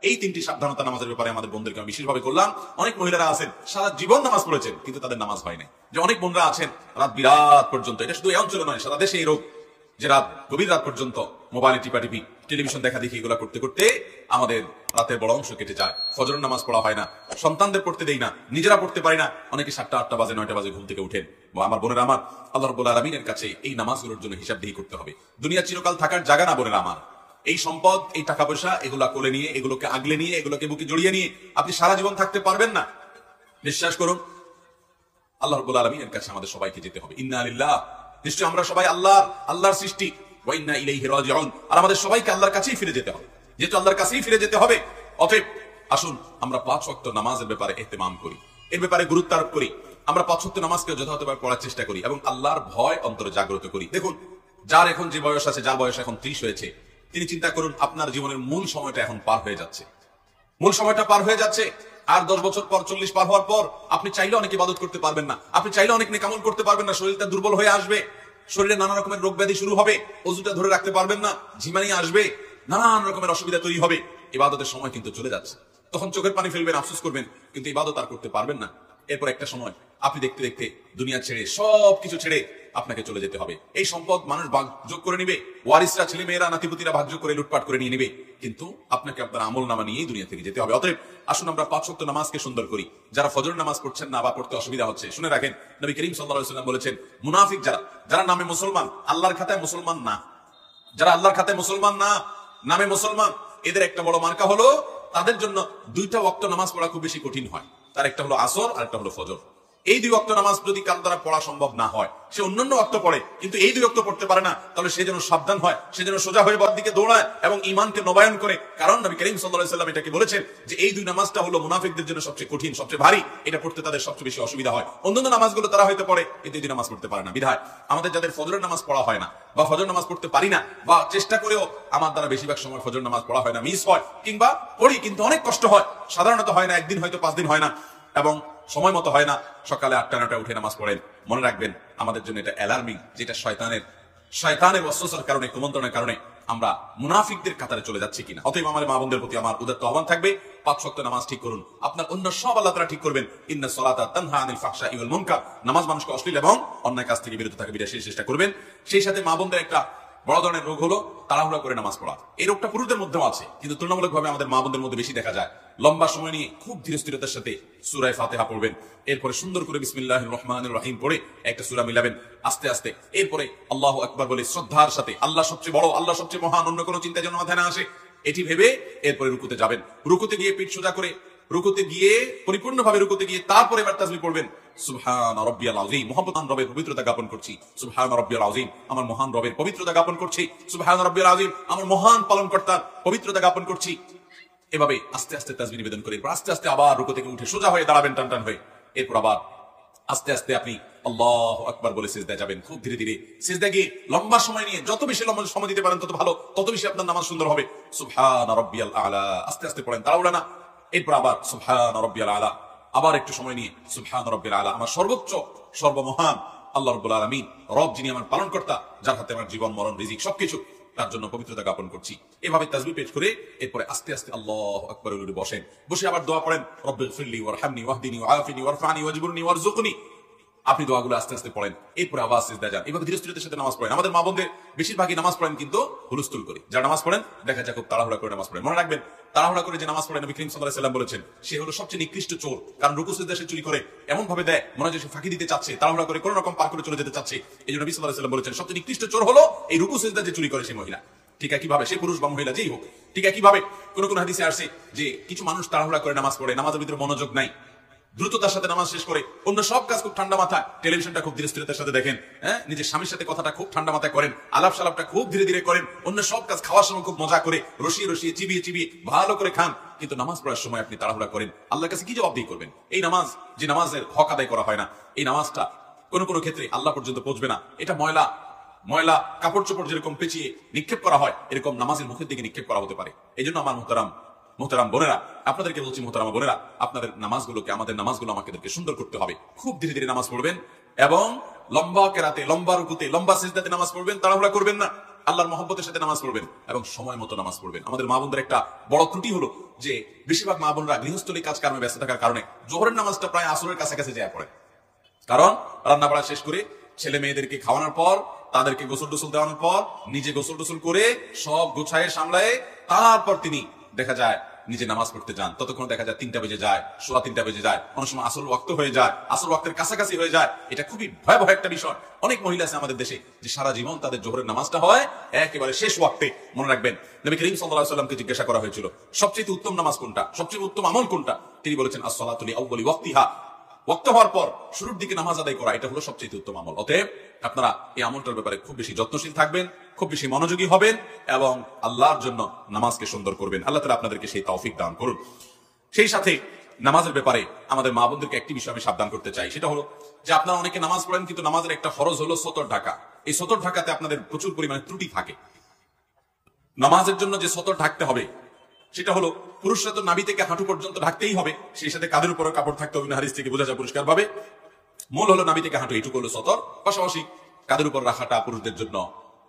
এই তিনটি সাবধানতা নামাজের ব্যাপারে আমাদের বোনদেরকে আমি বিশেষভাবে করলাম। অনেক মহিলারা আছেন সারা জীবন নামাজ পড়েছেন কিন্তু তাদের নামাজ হয় নাই। যে অনেক বোনরা আছেন রাত বিরাত পর্যন্ত, এটা শুধু এই অঞ্চলে নয়, সারা দেশে এই রোগ, যে রাত গভীর রাত পর্যন্ত মোবাইলে টিপি টেলিভিশন দেখা দেখি এগুলা করতে করতে আমাদের রাতের বড় অংশ কেটে যায়। ফজরের নামাজ পড়া হয় না, সন্তানদের পড়তে দেই না, নিজেরা পড়তে পারি না। অনেকে 7টা 8টা বাজে 9টা বাজে ঘুম থেকে উঠেন। আমার বোনেরা আমার, আল্লাহ রাব্বুল আলামিনের কাছে এই নামাজগুলোর জন্য হিসাবদিহি করতে হবে। দুনিয়া চিরকাল থাকার জায়গা না বোনেরা আমার। এই সম্পদ, এই টাকা পয়সা, এগুলা কোলে নিয়ে, এগুলোকে আগলে নিয়ে, এগুলোকে বুকে জড়িয়ে নিয়ে আপনি সারা জীবন থাকতে পারবেন না। বিশ্বাস করুন, আল্লাহ রাব্বুল আলামিনের কাছে আমাদের সবাইকে যেতে হবে। ইন্না লিল্লাহ, নিশ্চয় আমরা সবাই আল্লাহর সৃষ্টি, ওয়া ইন্না ইলাইহি রাজিউন, আর আমাদের সবাইকে আল্লাহর কাছেই ফিরে যেতে হবে। যেহেতু আল্লাহর কাছেই ফিরে যেতে হবে, অতএব আসুন আমরা 5 ওয়াক্ত নামাজের ব্যাপারে ইহতিমাম করি, এর ব্যাপারে গুরুত্ব আরোপ করি। আমরা 5 ওয়াক্ত নামাজকে যথাযথভাবে পড়ার চেষ্টা করি এবং আল্লাহর ভয় অন্তরে জাগ্রত করি। দেখুন, যার এখন যে বয়স আছে, যার বয়স এখন 30 হয়েছে, তিনি চিন্তা করুন আপনার জীবনের মূল সময়টা এখন পার হয়ে যাচ্ছে। মূল সময়টা পার হয়ে যাচ্ছে। আর 10 বছর পর, 40 পার হওয়ার পর আপনি চাইলে অনেক ইবাদত করতে পারবেন না, আপনি চাইলে অনেক নেক আমল করতে পারবেন না। শরীরটা দুর্বল হয়ে আসবে, শরীরে নানা রকমের রোগ ব্যাধি শুরু হবে, ওজুটা ধরে রাখতে পারবেন না, ঝিমানি আসবে, নানান রকমের অসুবিধা তৈরি হবে। ইবাদতের সময় কিন্তু চলে যাচ্ছে। তখন চোখের পানি ফেলবেন, আফসোস করবেন, কিন্তু ইবাদত আর করতে পারবেন না। এরপর একটা সময় আপনি দেখতে দেখতে দুনিয়া ছেড়ে, সবকিছু ছেড়ে আপনাকে চলে যেতে হবে। এই সম্পদ মানুষ ভাগযোগ করে নিবে, ওয়ারিসরা, ছেলে মেয়েরা, নাতিপুতিরা ভাগযোগ করে লুটপাট করে নিয়ে নিবে, কিন্তু আপনাকে আপনার আমল নামা নিয়েই দুনিয়া থেকে যেতে হবে। অতএব আসুন আমরা 5 ওয়াক্ত নামাজকে সুন্দর করি। যারা ফজর নামাজ পড়ছেন না বা পড়তে অসুবিধা হচ্ছে, শুনে রাখেন, নবী করিম সাল্লাল্লাহু আলাইহি ওয়াসাল্লাম বলেছেন, মুনাফিক যারা নামে মুসলমান, আল্লাহর খাতায় মুসলমান না, যারা আল্লাহর খাতায় মুসলমান না, নামে মুসলমান, এদের একটা বড় মার্কা হলো তাদের জন্য 2টা ওয়াক্ত নামাজ পড়া খুব বেশি কঠিন হয়। তার একটা হলো আসর আর একটা হলো ফজর। এই 2 ওয়াক্ত নামাজ যদি কারো দ্বারা পড়া সম্ভব না হয়, সে অন্যান্য ওয়াক্ত পড়ে কিন্তু এই 2 ওয়াক্ত পড়তে পারে না, তাহলে সে যেন সাবধান হয়, সে যেন সোজা হয়ে বাদ দিকে দৌড়ায় এবং ঈমানকে নবায়ন করে। কারণ নবী করিম সাল্লাল্লাহু আলাইহি ওয়াসাল্লাম এটাকে বলেছেন যে এই 2 নামাজটা হলো মুনাফিকদের জন্য সবচেয়ে কঠিন, সবচেয়ে ভারী, এটা পড়তে তাদের সবচেয়ে বেশি অসুবিধা হয়। অন্যান্য নামাজগুলো তারা হয়তো পড়ে কিন্তু এই 2 নামাজ পড়তে পারে না। বিধায় আমাদের যাদের ফজরের নামাজ পড়া হয় না বা ফজর নামাজ পড়তে পারি না, বা চেষ্টা করেও আমার দ্বারা বেশিরভাগ সময় ফজর নামাজ পড়া হয় না, মিস হয়, কিংবা পড়ি কিন্তু অনেক কষ্ট হয়, সাধারণত হয় না, একদিন হয়তো 5 দিন হয় না, এবং সময় মতো হয় না, সকালে 8টা 9টা উঠে নামাজ পড়েন, মনে রাখবেন আমাদের জন্য এটা অ্যালার্মিং, যেটা শয়তানের ওয়াসওয়াসার কারণে, কুমন্ত্রণের কারণে আমরা মুনাফিকদের কাতারে চলে যাচ্ছি কিনা। অতএব আমার মা বোনদের প্রতি আমার উদাত্ত আহ্বান থাকবে, 5 ওয়াক্ত নামাজ ঠিক করুন। আপনার অন্য সব আল্লাহ তাআলা ঠিক করবেন। ইন্নাস সালাতা তানহা আনিল ফাহশাই ওয়াল মুনকার, নামাজ মানুষকে অশ্লীল এবং অন্যায় কাজ থেকে বিরত থাকতে বিশেষ চেষ্টা করবেন। সেই সাথে মা বোনদের একটা বড় ধরনের রোগ হলো তাড়াহুড়া করে নামাজ পড়া। এই রোগটা পুরুষদের মধ্যেও আছে কিন্তু তুলনামূলকভাবে আমাদের মা বোনদের মধ্যে বেশি দেখা যায়। লম্বা সময় নিয়ে খুব ধীর স্থিরতার সাথে সূরা ফাতিহা পড়বেন, এরপরে সুন্দর করে বিসমিল্লাহির রহমানির রহিম পড়ে একটা সূরা মিলাবেন আস্তে আস্তে, এরপরে আল্লাহু আকবার বলে শ্রদ্ধার সাথে, আল্লাহ সবচেয়ে বড়, আল্লাহ সবচেয়ে মহান, অন্য কোনো চিন্তা যেন মাথায় না আসে, এটি ভেবে এরপরে রুকুতে যাবেন। রুকুতে গিয়ে পিঠ সোজা করে, রুকুতে গিয়ে পরিপূর্ণভাবে রুকুতে গিয়ে তারপরে এবার তাসবিহ পড়বেন, সুবহান রাব্বিয়াল আযীম, মহান রবের পবিত্রতা জ্ঞাপন করছি, সুবহান রাব্বিয়াল আযীম, আমার মহান রবের পবিত্রতা জ্ঞাপন করছি, সুবহান রাব্বিয়াল আযীম, আমার মহান পালনকর্তার পবিত্রতা জ্ঞাপন করছি। এভাবে আস্তে আস্তে তাসবিহ নিবেদন করে আস্তে আস্তে আবার রুকু থেকে উঠে সোজা হয়ে দাঁড়াবেন টান হয়ে, এরপর আবার আস্তে আস্তে আপনি আল্লাহু আকবার বলে সিজদায় যাবেন। খুব ধীরে ধীরে সিজদায় গিয়ে লম্বা সময় নিয়ে, যত বেশি লম্বা সময় দিতে পারেন তত ভালো, তত বেশি আপনার নামাজ সুন্দর হবে। সুবহান রাব্বিয়াল আলা, আস্তে আস্তে পড়েন, তাড়াহুড়া না। এরপর আবার সুবহান রাব্বিয়াল আলা, আবার একটু সময় নিয়ে সুবহান রাব্বিয়াল আলা, আমার সর্বোচ্চ সর্বমহান আল্লাহ রাব্বুল আলামিন, রব যিনি আমার পালনকর্তা, যার হাতে আমার জীবন মরণ রিজিক সবকিছু, তার জন্য পবিত্রতা জ্ঞাপন করছি। এভাবে তাসবিহ পেশ করে এরপরে আস্তে আস্তে আল্লাহু আকবার বলে বসেন, বসে আবার দোয়া পড়েন, রব্বিগফিরলি ওয়ারহামনি ওয়াহদিনি ওয়াআফিনি ওয়ারফানি ওয়াজবুরনি ওয়ারযুকনি। আপনি দোয়াগুলো আস্তে আস্তে পড়েন, এরপরে আবার সিজদায় যান। এভাবে ধীরে ধীরে সাথে নামাজ পড়েন। আমাদের মা বোনদের বেশিরভাগই নামাজ পড়েন কিন্তু হুলস্থুল করে। যারা নামাজ পড়েন দেখা যায় খুব তাড়াহুড়া করে নামাজ পড়েন। মনে রাখবেন, তাড়াহুড়া করে যে নামাজ পড়েন নবী করিম সাল্লাল্লাহু আলাইহি ওয়াসাল্লাম বলেছেন সে হলো সবচেয়ে নিকৃষ্ট চোর। কারণ রুকু সিজদা সে চুরি করে, এমন ভাবে দেয় মনে হয় সে ফাঁকি দিতে চাচ্ছে, তাড়াহুড়া করে কোনো রকম পার করে চলে যেতে চাচ্ছে। এই জন্য নবী সাল্লাল্লাহু আলাইহি ওয়াসাল্লাম বলেছেন সবচেয়ে নিকৃষ্ট চোর হলো এই রুকু সিজদা যে চুরি করে সে মহিলা। ঠিক কিভাবে, সে পুরুষ বা মহিলা যেই হোক। ঠিক কিভাবে, কোন হাদিসে আসছে যে কিছু মানুষ তাড়াহুড়া করে নামাজ পড়ে, নামাজের ভিতরে মনোযোগ নাই, দ্রুততার সাথে নামাজ শেষ করে, অন্য সব কাজ খুব ঠান্ডা মাথায়, টেলিভিশনটা খুব ধীরে স্থিরতার সাথে দেখেন, নিজের স্বামীর সাথে কথাটা খুব ঠান্ডা মাথায় করেন, আলাপ সালাপটা খুব ধীরে ধীরে করেন, অন্য সব কাজ খাওয়ার সময় খুব মজা করে রসিয়ে রসিয়ে চিবিয়ে চিবিয়ে ভালো করে খান, কিন্তু নামাজ পড়ার সময় আপনি তাড়াহুড়া করেন, আল্লাহর কাছে কি জবাবদিহি করবেন? এই নামাজ, যে নামাজের হক আদায় করা হয় না, এই নামাজটা কোনো কোনো ক্ষেত্রে আল্লাহ পর্যন্ত পৌঁছবে না। এটা ময়লা কাপড় চোপড় যেরকম পেঁচিয়ে নিক্ষেপ করা হয়, এরকম নামাজের মুখের দিকে নিক্ষেপ করা হতে পারে। এই জন্য আমার মোহতারাম বোনেরা, আপনাদেরকে বলছি, মোহতারামা বোনেরা, আপনাদের নামাজগুলোকে, আমাদের নামাজগুলো আমাদেরকে সুন্দর করতে হবে। খুব ধীরে ধীরে নামাজ পড়বেন এবং লম্বা কেরাতে, লম্বা রুকুতে, লম্বা সিজদাতে নামাজ পড়বেন, তাড়াহুড়া করবেন না। আল্লাহর মহব্বতের সাথে নামাজ পড়বেন এবং সময় মতো নামাজ পড়বেন। আমাদের মা বোনদের একটা বড় ত্রুটি হলো যে বেশিরভাগ মা বোনরা গৃহস্থলী কাজ কর্মে ব্যস্ত থাকার কারণে জোহরের নামাজটা প্রায় আসরের কাছাকাছি যায় পড়ে। কারণ রান্না বাড়া শেষ করে ছেলে মেয়েদেরকে খাওয়ানোর পর, তাদেরকে গোসল টোসল দেওয়ানোর পর, নিজে গোসল টোসল করে সব গোছায় সামলায় তারপর তিনি দেখা যায় নিজে নামাজ পড়তে যান। ততক্ষণ দেখা যায় 3টা বেজে যায়, 3:15 বেজে যায়, অনেক সময় আসল ওয়াক্ত হয়ে যায়, আসল ওয়াক্তের কাছাকাছি হয়ে যায়। এটা খুবই ভয়াবহ একটা বিষয়। অনেক মহিলা আছে আমাদের দেশে যে সারা জীবন তাদের জোহরের নামাজটা হয় একেবারে শেষ ওয়াক্তে। মনে রাখবেন, নবী করিম সাল্লাল্লাহু আলাইহি ওয়াসাল্লামকে জিজ্ঞাসা করা হয়েছিল সবচেয়ে উত্তম নামাজ কোনটা, সবচেয়ে উত্তম আমল কোনটা। তিনি বলেছেন আস-সালাতু লিআউয়ালি ওয়াক্তিহা, ওয়াক্ত হওয়ার পর শুরুর দিকে নামাজ আদায় করা, এটা হলো সবচেয়ে উত্তম আমল। অতএব আপনারা এই আমলটার ব্যাপারে খুব বেশি যত্নশীল থাকবেন, খুব বেশি মনোযোগী হবেন এবং আল্লাহর জন্য নামাজকে সুন্দর করবেন। আল্লাহ তাআলা আপনাদেরকে সেই তৌফিক দান করুন। সেই সাথে নামাজের ব্যাপারে আমাদের মা বোনদেরকে একটি বিষয় আমি সাবধান করতে চাই, সেটা হলো যে আপনারা অনেকে নামাজ পড়েন কিন্তু নামাজের একটা ফরজ হলো সতর ঢাকা। এই সতর ঢাকাতে আপনাদের প্রচুর পরিমাণে ত্রুটি থাকে। নামাজের জন্য যে সতর ঢাকতে হবে সেটা হলো পুরুষরা তো নাভি থেকে হাঁটু পর্যন্ত ঢাকতেই হবে, সেই সাথে কাঁধের উপরে কাপড় থাকতে হবে, হাদিস থেকে বোঝা যায় পরিষ্কার ভাবে। মূল হলো নাভি থেকে হাঁটু, এইটুকু হলো সতর। পাশাপাশি কাঁধের উপর রাখাটা পুরুষদের জন্য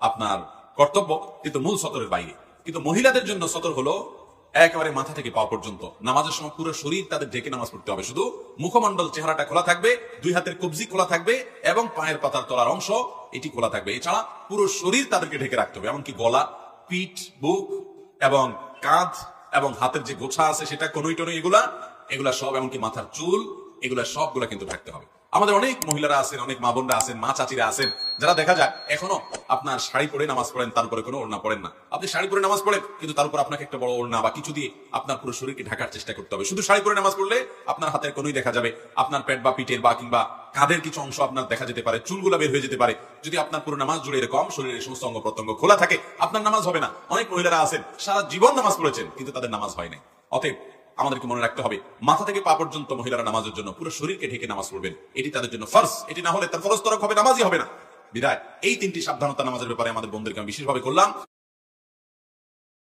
আপনার কর্তব্য, কিন্তু মূল সতরের বাইরে। কিন্তু মহিলাদের জন্য সতর হলো একেবারে মাথা থেকে পা পর্যন্ত। নামাজের সময় পুরো শরীর তাদের ঢেকে নামাজ পড়তে হবে, শুধু মুখমণ্ডল চেহারাটা খোলা থাকবে, 2 হাতের কবজি খোলা থাকবে এবং পায়ের পাতার তলার অংশ এটি খোলা থাকবে। এছাড়া পুরো শরীর তাদেরকে ঢেকে রাখতে হবে, এমনকি গলা, পিঠ, বুক এবং কাঁধ এবং হাতের যে গোছা আছে সেটা, কনুই টনুই, এগুলা সব, এমনকি মাথার চুল, এগুলা সবগুলা কিন্তু ঢাকতে হবে। আমাদের অনেক মহিলারা আছেন, অনেক মা বোনরা আছেন, মা চাচিরা আছেন, যারা দেখা যায় এখনো আপনার শাড়ি পরে নামাজ পড়েন, তার উপরে কোনো ওড়না পড়েন না। আপনি শাড়ি পরে নামাজ পড়েন কিন্তু তার উপর আপনাকে একটা বড় ওড়না বা কিছু দিয়ে আপনার পুরো শরীরকে ঢাকার চেষ্টা করতে হবে। শুধু শাড়ি পরে নামাজ পড়লে আপনার হাতের কোনোই দেখা যাবে, আপনার পেট বা পিঠের বা কিংবা কাঁধের কিছু অংশ আপনার দেখা যেতে পারে, চুলগুলা বের হয়ে যেতে পারে। যদি আপনার পুরো নামাজ জুড়ে এরকম শরীরের সমস্ত অঙ্গ প্রত্যঙ্গ খোলা থাকে, আপনার নামাজ হবে না। অনেক মহিলারা আছেন সারা জীবন নামাজ পড়েছেন কিন্তু তাদের নামাজ হয় নাই। অতএব আমাদেরকে মনে রাখতে হবে, মাথা থেকে পা পর্যন্ত মহিলারা নামাজের জন্য পুরো শরীরকে ঢেকে নামাজ পড়বেন, এটি তাদের জন্য ফরজ। এটি না হলে তার ফরজ তরক হবে, নামাজই হবে না। বিদায় এই 3টি সাবধানতা নামাজের ব্যাপারে আমাদের বোনদেরকে আমি বিশেষভাবে করলাম।